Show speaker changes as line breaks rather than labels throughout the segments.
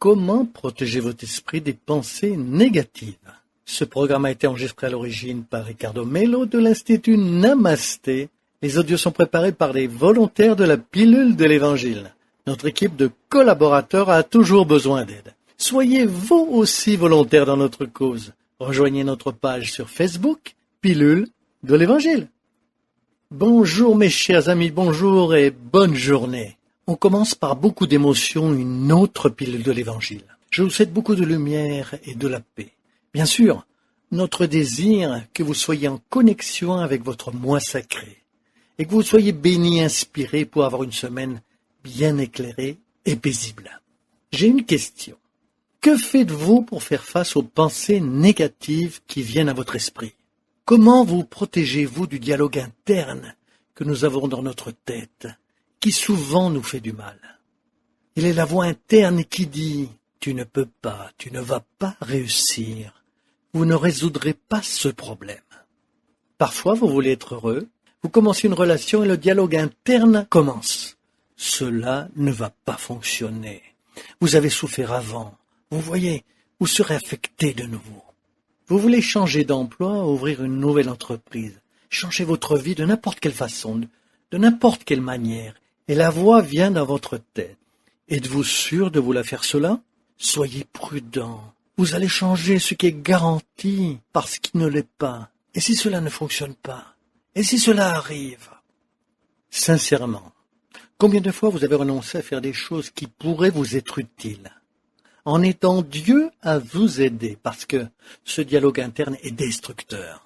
Comment protéger votre esprit des pensées négatives? Ce programme a été enregistré à l'origine par Ricardo Mello de l'Institut Namasté. Les audios sont préparés par les volontaires de la pilule de l'Évangile. Notre équipe de collaborateurs a toujours besoin d'aide. Soyez vous aussi volontaires dans notre cause. Rejoignez notre page sur Facebook, Pilule de l'Évangile. Bonjour mes chers amis, bonjour et bonne journée. On commence par beaucoup d'émotions une autre pilule de l'Évangile. Je vous souhaite beaucoup de lumière et de la paix. Bien sûr, notre désir que vous soyez en connexion avec votre moi sacré et que vous soyez bénis, inspirés pour avoir une semaine bien éclairée et paisible. J'ai une question. Que faites-vous pour faire face aux pensées négatives qui viennent à votre esprit? Comment vous protégez-vous du dialogue interne que nous avons dans notre tête, qui souvent nous fait du mal? Il est la voix interne qui dit « Tu ne peux pas, tu ne vas pas réussir, vous ne résoudrez pas ce problème ». Parfois, vous voulez être heureux, vous commencez une relation et le dialogue interne commence. Cela ne va pas fonctionner. Vous avez souffert avant. Vous voyez, vous serez affecté de nouveau. Vous voulez changer d'emploi, ouvrir une nouvelle entreprise, changer votre vie de n'importe quelle façon, de n'importe quelle manière, et la voix vient dans votre tête. Êtes-vous sûr de vouloir faire cela? Soyez prudent. Vous allez changer ce qui est garanti par ce qui ne l'est pas. Et si cela ne fonctionne pas? Et si cela arrive? Sincèrement, combien de fois vous avez renoncé à faire des choses qui pourraient vous être utiles, en aidant Dieu à vous aider, parce que ce dialogue interne est destructeur.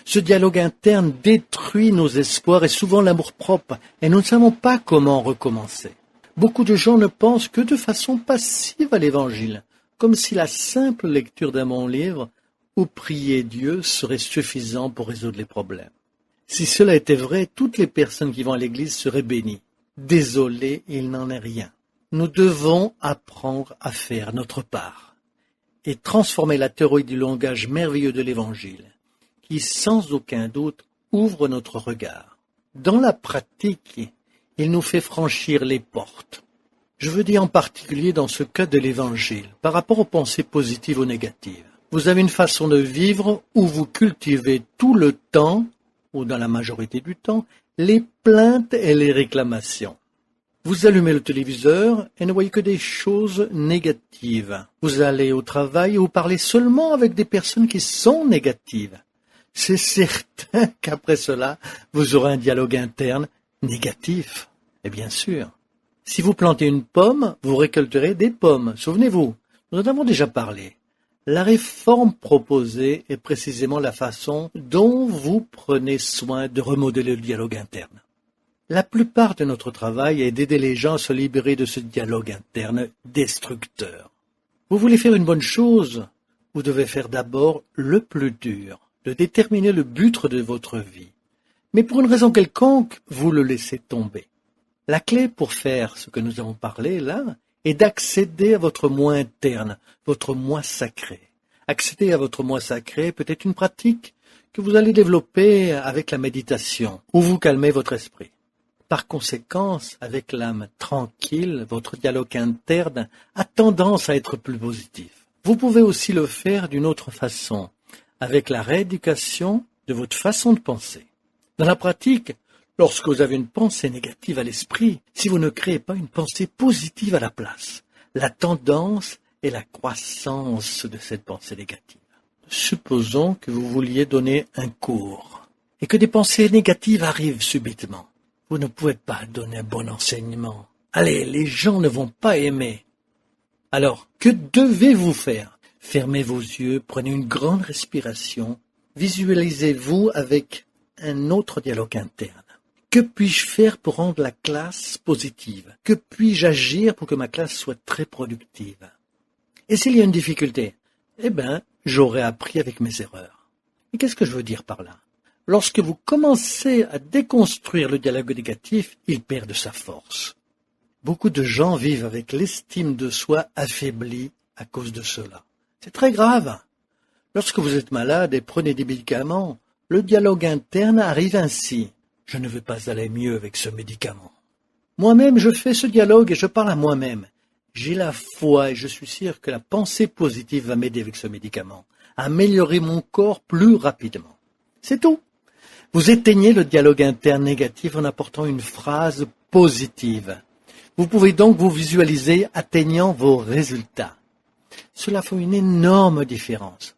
Ce dialogue interne détruit nos espoirs et souvent l'amour-propre, et nous ne savons pas comment recommencer. Beaucoup de gens ne pensent que de façon passive à l'Évangile, comme si la simple lecture d'un bon livre ou prier Dieu serait suffisant pour résoudre les problèmes. Si cela était vrai, toutes les personnes qui vont à l'église seraient bénies. Désolé, il n'en est rien. Nous devons apprendre à faire notre part et transformer la théorie du langage merveilleux de l'Évangile, qui sans aucun doute ouvre notre regard. Dans la pratique, il nous fait franchir les portes. Je veux dire en particulier dans ce cas de l'Évangile, par rapport aux pensées positives ou négatives. Vous avez une façon de vivre où vous cultivez tout le temps, ou dans la majorité du temps, les plaintes et les réclamations. Vous allumez le téléviseur et ne voyez que des choses négatives. Vous allez au travail et vous parlez seulement avec des personnes qui sont négatives. C'est certain qu'après cela, vous aurez un dialogue interne négatif. Et bien sûr, si vous plantez une pomme, vous récolterez des pommes. Souvenez-vous, nous en avons déjà parlé. La réforme proposée est précisément la façon dont vous prenez soin de remodeler le dialogue interne. La plupart de notre travail est d'aider les gens à se libérer de ce dialogue interne destructeur. Vous voulez faire une bonne chose, vous devez faire d'abord le plus dur, de déterminer le but de votre vie. Mais pour une raison quelconque, vous le laissez tomber. La clé pour faire ce que nous avons parlé là est d'accéder à votre moi interne, votre moi sacré. Accéder à votre moi sacré peut être une pratique que vous allez développer avec la méditation, où vous calmez votre esprit. Par conséquent, avec l'âme tranquille, votre dialogue interne a tendance à être plus positif. Vous pouvez aussi le faire d'une autre façon, avec la rééducation de votre façon de penser. Dans la pratique, lorsque vous avez une pensée négative à l'esprit, si vous ne créez pas une pensée positive à la place, la tendance est la croissance de cette pensée négative. Supposons que vous vouliez donner un cours et que des pensées négatives arrivent subitement. Vous ne pouvez pas donner un bon enseignement. Allez, les gens ne vont pas aimer. Alors, que devez-vous faire? Fermez vos yeux, prenez une grande respiration, visualisez-vous avec un autre dialogue interne. Que puis-je faire pour rendre la classe positive? Que puis-je agir pour que ma classe soit très productive? Et s'il y a une difficulté? J'aurai appris avec mes erreurs. Et qu'est-ce que je veux dire par là? Lorsque vous commencez à déconstruire le dialogue négatif, il perd de sa force. Beaucoup de gens vivent avec l'estime de soi affaiblie à cause de cela. C'est très grave. Lorsque vous êtes malade et prenez des médicaments, le dialogue interne arrive ainsi. Je ne veux pas aller mieux avec ce médicament. Moi-même, je fais ce dialogue et je parle à moi-même. J'ai la foi et je suis sûr que la pensée positive va m'aider avec ce médicament, à améliorer mon corps plus rapidement. C'est tout. Vous éteignez le dialogue interne négatif en apportant une phrase positive. Vous pouvez donc vous visualiser atteignant vos résultats. Cela fait une énorme différence.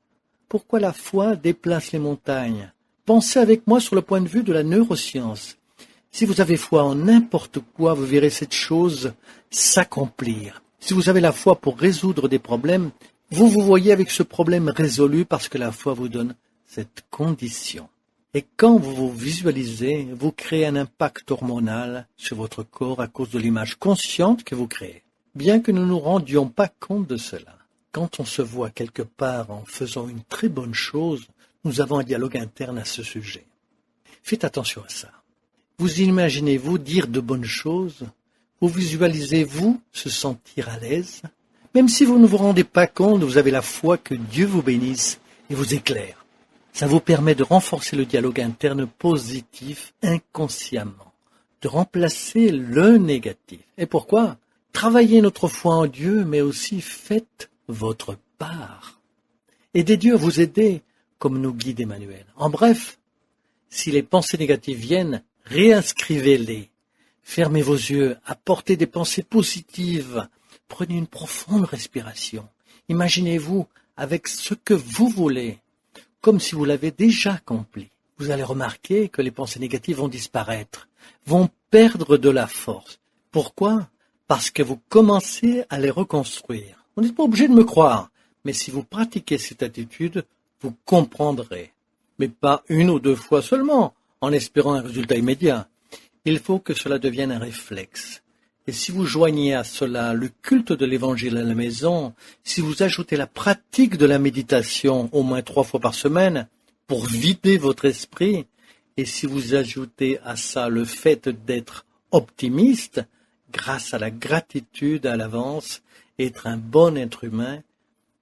Pourquoi la foi déplace les montagnes? Pensez avec moi sur le point de vue de la neuroscience. Si vous avez foi en n'importe quoi, vous verrez cette chose s'accomplir. Si vous avez la foi pour résoudre des problèmes, vous vous voyez avec ce problème résolu parce que la foi vous donne cette condition. Et quand vous vous visualisez, vous créez un impact hormonal sur votre corps à cause de l'image consciente que vous créez. Bien que nous ne nous rendions pas compte de cela, quand on se voit quelque part en faisant une très bonne chose, nous avons un dialogue interne à ce sujet. Faites attention à ça. Vous imaginez-vous dire de bonnes choses? Vous visualisez-vous se sentir à l'aise? Même si vous ne vous rendez pas compte, vous avez la foi que Dieu vous bénisse et vous éclaire. Ça vous permet de renforcer le dialogue interne positif inconsciemment, de remplacer le négatif. Et pourquoi? Travaillez notre foi en Dieu, mais aussi faites votre part. Aidez Dieu à vous aider, comme nous guide Emmanuel. En bref, si les pensées négatives viennent, réinscrivez-les. Fermez vos yeux, apportez des pensées positives. Prenez une profonde respiration. Imaginez-vous avec ce que vous voulez, comme si vous l'avez déjà accompli. Vous allez remarquer que les pensées négatives vont disparaître, vont perdre de la force. Pourquoi? Parce que vous commencez à les reconstruire. Vous n'êtes pas obligé de me croire, mais si vous pratiquez cette attitude, vous comprendrez. Mais pas une ou deux fois seulement, en espérant un résultat immédiat. Il faut que cela devienne un réflexe. Et si vous joignez à cela le culte de l'Évangile à la maison, si vous ajoutez la pratique de la méditation au moins 3 fois par semaine pour vider votre esprit, et si vous ajoutez à ça le fait d'être optimiste, grâce à la gratitude à l'avance, être un bon être humain,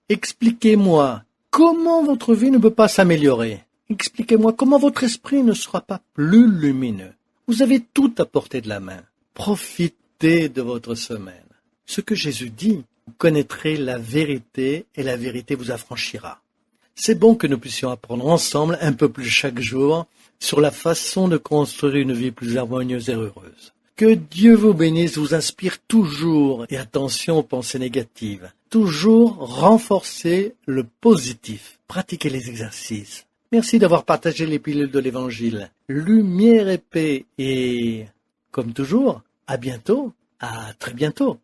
expliquez-moi comment votre vie ne peut pas s'améliorer. Expliquez-moi comment votre esprit ne sera pas plus lumineux. Vous avez tout à portée de la main. Profitez de votre semaine. Ce que Jésus dit, vous connaîtrez la vérité et la vérité vous affranchira. C'est bon que nous puissions apprendre ensemble un peu plus chaque jour sur la façon de construire une vie plus harmonieuse et heureuse. Que Dieu vous bénisse, vous inspire toujours, et attention aux pensées négatives. Toujours renforcer le positif. Pratiquez les exercices. Merci d'avoir partagé les pilules de l'Évangile. Lumière et paix. Et, comme toujours, à bientôt. À très bientôt.